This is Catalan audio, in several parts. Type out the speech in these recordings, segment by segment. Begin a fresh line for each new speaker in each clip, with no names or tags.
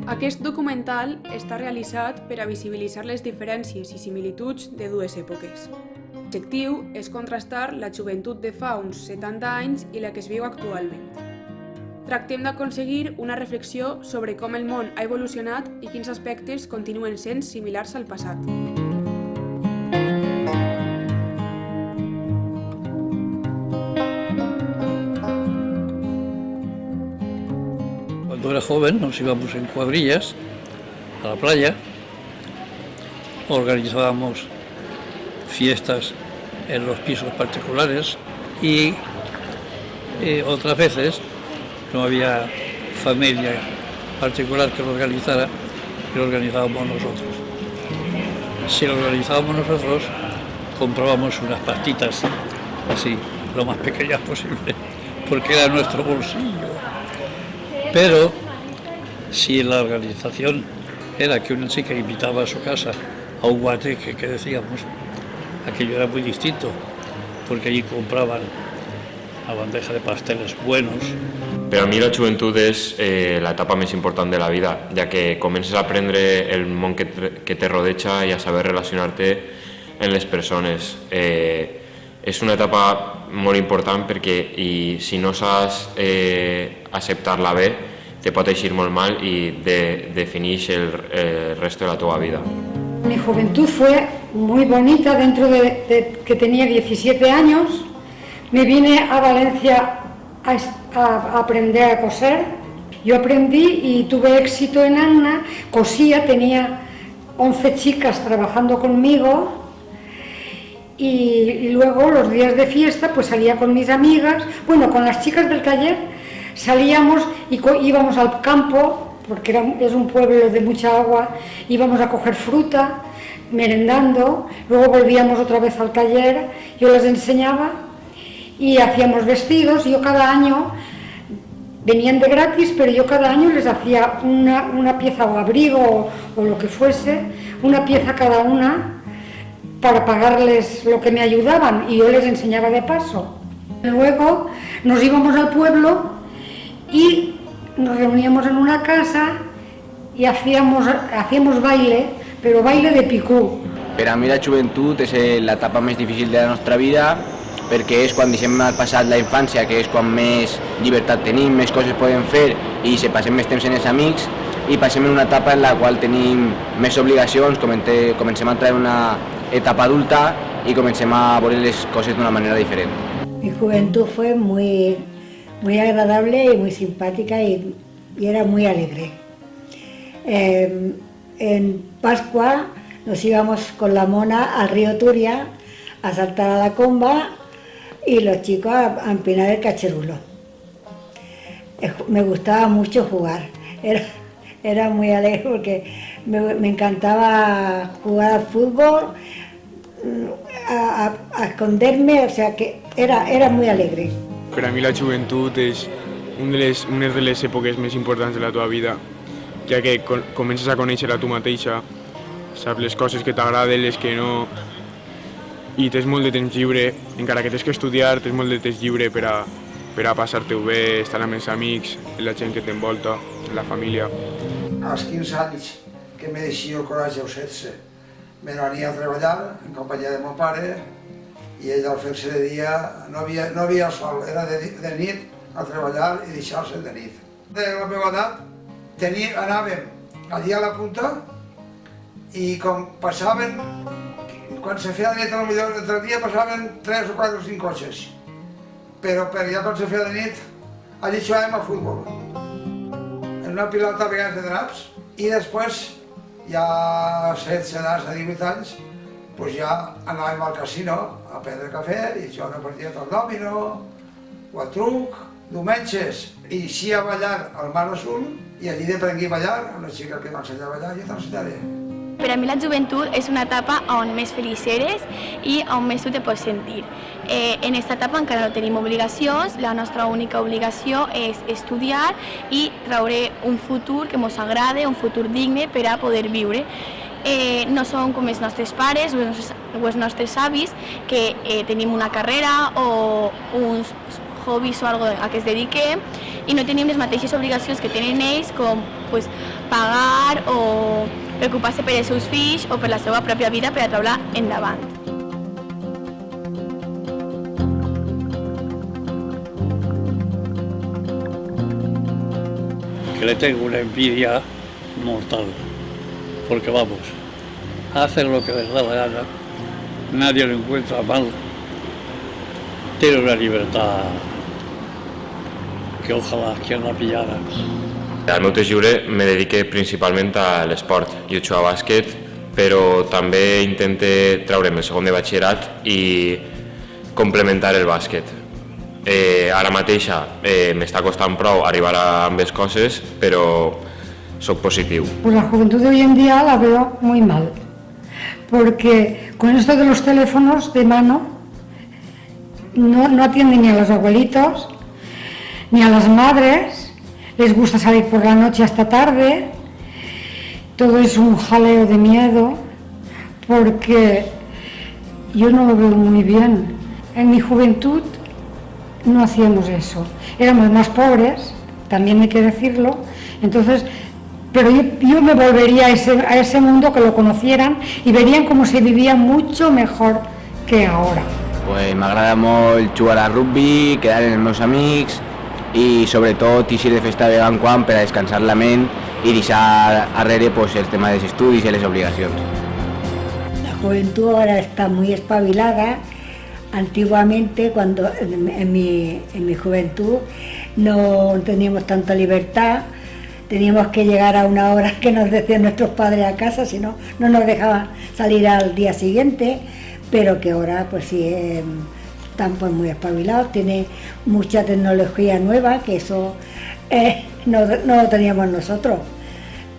Aquest documental està realitzat per a visibilitzar les diferències i similituds de dues èpoques. L'objectiu és contrastar la joventut de fa uns 70 anys i la que es viu actualment. Tractem d'aconseguir una reflexió sobre com el món ha evolucionat i quins aspectes continuen sent similars al passat.
Cuando era joven nos íbamos en cuadrillas a la playa, organizábamos fiestas en los pisos particulares y otras veces no había familia particular que lo organizara y lo organizábamos nosotros. Si lo organizábamos nosotros, comprábamos unas pastitas así, lo más pequeñas posible, porque era nuestro bolsillo. Pero si la organización era que una chica invitaba a su casa a un guateque que decíamos, aquello era muy distinto, porque allí compraban una bandeja de pasteles buenos.
Per a mi la joventut és l'etapa més important de la vida, ja que comences a aprendre el món que te rodeja i a saber relacionar-te amb les persones. És una etapa molt important perquè si no saps acceptar-la bé, te pot eixir molt mal i defineix el resto de la teva vida.
Mi juventud fue muy bonita dentro de que tenía 17 años. Me vine a Valencia a aprender a coser. Yo aprendí y tuve éxito en Anna, cosía, tenía 11 chicas trabajando conmigo y luego los días de fiesta pues salía con mis amigas, bueno, con las chicas del taller salíamos y íbamos al campo, porque es un pueblo de mucha agua, íbamos a coger fruta, merendando, luego volvíamos otra vez al taller, yo les enseñaba y hacíamos vestidos. Yo cada año, venían de gratis, pero yo cada año les hacía una pieza o abrigo o lo que fuese, una pieza cada una para pagarles lo que me ayudaban y yo les enseñaba de paso. Luego nos íbamos al pueblo y nos reuníamos en una casa y hacíamos baile, però baile de picú.
Per a mi la joventut és l'etapa més difícil de la nostra vida perquè és quan deixem al passat la infància, que és quan més llibertat tenim, més coses podem fer i se passem més temps amb els amics i passem en una etapa en la qual tenim més obligacions, comencem a entrar en una etapa adulta y comencem a veure les coses d'una manera diferent.
Mi juventud fue muy agradable y muy simpática y era muy alegre. En Pascua nos íbamos con la mona al río Turia a saltar a la comba y los chicos a empinar el cacherulo. Me gustaba mucho jugar, era muy alegre porque me encantaba jugar al fútbol, a esconderme, o sea que era muy alegre.
Per a mi la joventut és una de les èpoques més importants de la teva vida, ja que comences a conèixer a tu mateixa, saps les coses que t'agraden, les que no, i tens molt de temps lliure, encara que tens que estudiar, tens molt de temps lliure per a passar-te-ho bé, estar amb els amics, la gent que t'envolta, la família.
Als 15 anys que me deixia el col·legi als 16, me n'ania a treballar en companyia de mon pare i ell al fer-se de dia no havia sol, era de nit a treballar i deixar-se de nit. De la meva edat anàvem allí a la punta i com passaven, quan se feia de nit, potser entre el dia passaven 3 o 4 o 5 cotxes, però per allà quan se feia de nit, allí jugàvem a futbol, en una pilota a vegades de draps, i després, ja a 17 anys, a 18 anys, ja anàvem al casino a prendre cafè i jugar una partida al dòmino o al truc, diumenges, i així a ballar al Mar Azul, i allí d'aprengué a ballar, una xica que m'ensenyava a ballar, jo t'ensenyaré.
Per a mi la joventut és una etapa on més feliç eres i on més tu te pots sentir. En aquesta etapa encara no tenim obligacions, la nostra única obligació és estudiar i treure un futur que ens agrade, un futur digne per a poder viure. No som com els nostres pares o els nostres avis que tenim una carrera o uns hobbies o alguna cosa a què es dediquem i no tenim les mateixes obligacions que tenen ells, com pues, pagar o preocupar-se per els seus fills o per la seva pròpia vida per a treure endavant.
Que le tengo una envidia mortal, porque vamos, hacen lo que les da la gana, nadie lo encuentra mal, tiene una libertad que ojalá quien la pillara.
Al meu temps lliure me dedique principalment a l'esport. Jo jugo a bàsquet, però també intente treure'm el segon de batxillerat i complementar el bàsquet. Ara mateixa m'està costant prou arribar a ambes coses, però soy positiu.
Pues la juventud de hoy en día la veo muy mal, porque con esto de los teléfonos de mano no atienden ni a los abuelitos, ni a las madres, les gusta salir por la noche hasta tarde, todo es un jaleo de miedo, porque yo no lo veo muy bien. En mi juventud no hacíamos eso, éramos más pobres, también hay que decirlo, entonces, pero yo me volvería a ese mundo, que lo conocieran y verían cómo se vivía mucho mejor que ahora.
Pues m'agrada molt jugar a rugby, quedar amb els meus amics i sobretot eixir de festa de tant en quant per a descansar la ment i deixar arrere pues, el tema dels estudis i les obligacions.
La juventud ahora está muy espabilada. Antiguamente, cuando en mi juventud no teníamos tanta libertad, teníamos que llegar a una hora que nos decían nuestros padres a casa, si no, no nos dejaban salir al día siguiente, pero que ahora pues sí están pues muy espabilados, tiene mucha tecnología nueva, que eso no lo teníamos nosotros,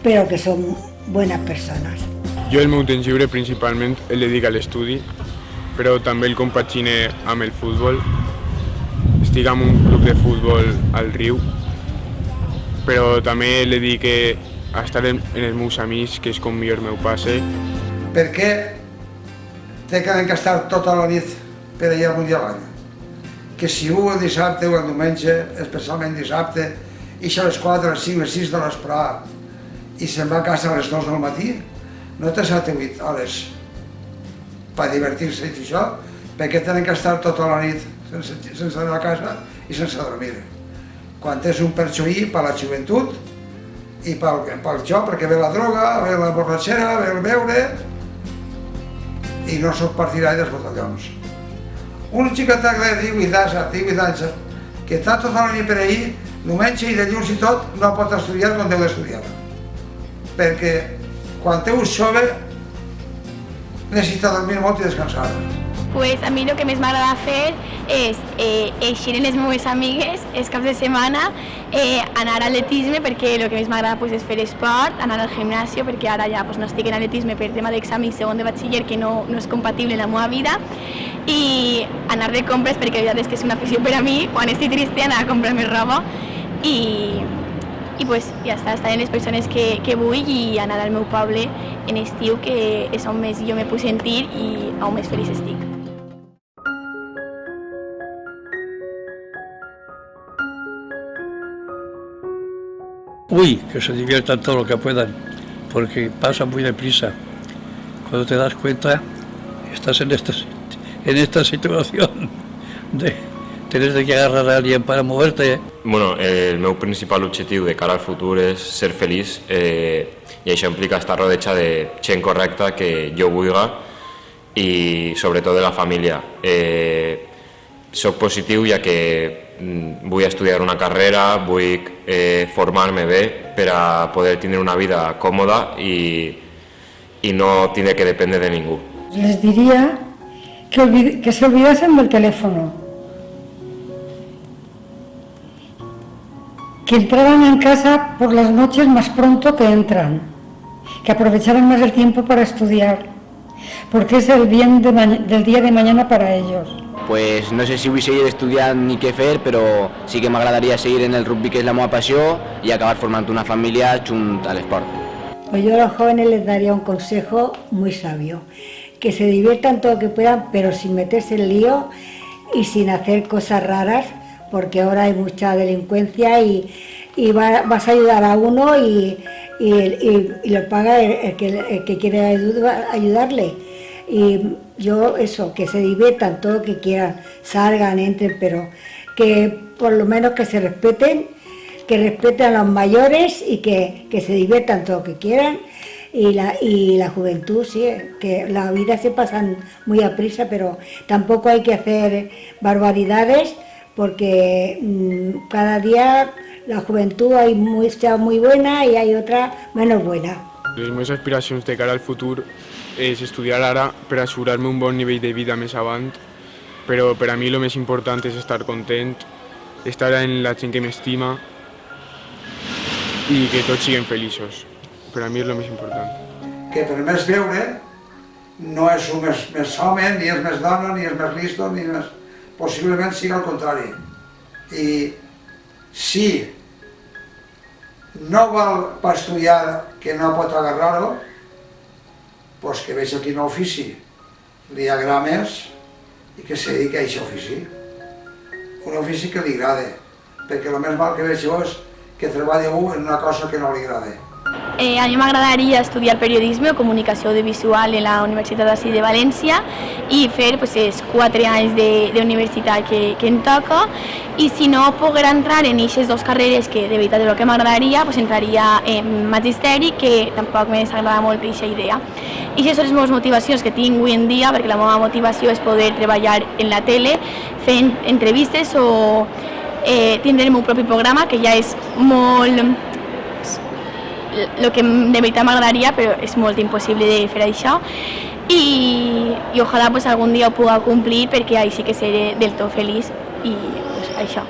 pero que son buenas personas.
Jo el meu temps lliure principalment el dedico a l'estudi, però també el compagine amb el futbol. Estic en un club de futbol al Riu, però també el dedique a estar en els meus amics, que és com millor meu passe.
Per què té que estar tota la nit per allà algun dia a l'any? Que si el dissabte o el diumenge, especialment dissabte, ix a les 4, les 5, les 6 de l'esperar i se'n va a casa a les 2 del matí, no té 7 o 8 hores per divertir-se i això, perquè tenen que estar tota la nit sense anar a casa i sense dormir. Quan és un perjuí per la joventut i pel joc, perquè ve la droga, ve la borratxera, ve el beure, i no soc partidari dels botellons. Un xiquetà de 18 anys, que està tota la nit per ahir, diumenge i dilluns i tot, no pot estudiar com deu d'estudiar. Perquè quan és jove necessita dormir molt i descansar.
Pues a mi el que més m'agrada fer és eixir amb les meves amigues els caps de setmana, anar a atletisme, perquè el que més m'agrada pues, és fer esport, anar al gimnasio, perquè ara ja pues, no estic en atletisme per tema d'examen segon de batxiller, que no és compatible amb la meva vida, i anar de compres, perquè la veritat és que és una afició per a mi, quan estic trista anar a comprar-me roba, i pues, ja està, estar en les persones que vull i anar al meu poble en estiu, que és on més jo me puc sentir i on més feliç estic.
Uy, que se diviertan todo lo que puedan, porque pasa muy deprisa. Cuando te das cuenta, estás en esta situación de tener que agarrar a alguien para moverte.
Bueno, el meu principal objectiu de cara al futur és ser feliç, i això implica estar rodejat de gent correcta que jo vulga i sobretot de la família. Soc positiu ja que vull estudiar una carrera, vull formar-me bé per a poder tindre una vida còmoda i no tindre que dependre de ningú.
Les diría que se olvidasen del teléfono, que entraran en casa por las noches más pronto que entran, que aprovecharan más el tiempo para estudiar, porque es el bien del día de mañana para ellos.
Pues no sé si vull seguir estudiant ni què fer, però sí que m'agradaria seguir en el rugby, que és la meva passió, i acabar formant una familia junt a l'esport.
Pues yo a los jóvenes les daría un consejo muy sabio, que se diviertan todo lo que puedan, pero sin meterse en lío y sin hacer cosas raras, porque ahora hay mucha delincuencia y vas a ayudar a uno y lo paga el que quiere ayudarle. Y yo eso, que se diviertan todo lo que quieran, salgan, entren, pero que por lo menos que se respeten, que respeten a los mayores y que se diviertan todo lo que quieran. Y la juventud, sí, que la vida se pasa muy a prisa, pero tampoco hay que hacer barbaridades porque cada día la juventud hay mucha muy buena i hay otra menos buena.
Les meves aspiracions de cara al futur és estudiar ara per assegurar-me un bon nivell de vida més avant, però per a mi el més important és estar content, estar amb la gent que m'estima i que tots siguin feliços. Per a mi és el més important.
Que per més veure no és un més home, ni és més dona, ni és més listo, ni més... Possiblement sigui al contrari. I si no vol per estudiar que no pot agarrar-ho, doncs que vegi quin ofici li agrada més i que se dediqui a aquest ofici. Un ofici que li agrada, perquè el més mal que veig jo és que treballa en una cosa que no li agrada.
A mi m'agradaria estudiar periodisme o comunicació audiovisual en la Universitat d'ací de València i fer els 4 anys d'universitat que em toca, i si no pogués entrar en aquestes 2 carreres que de veritat és el que m'agradaria, entraria en magisteri, que tampoc m'agrada molt aquesta idea. I aquestes són les meves motivacions que tinc avui en dia, perquè la meva motivació és poder treballar en la tele fent entrevistes o tindre el meu propi programa, que ja és molt... el que de veritat m'agradaria, però és molt impossible de fer això, i ojalà algun dia ho pugui complir, perquè així que seré del tot feliç i això.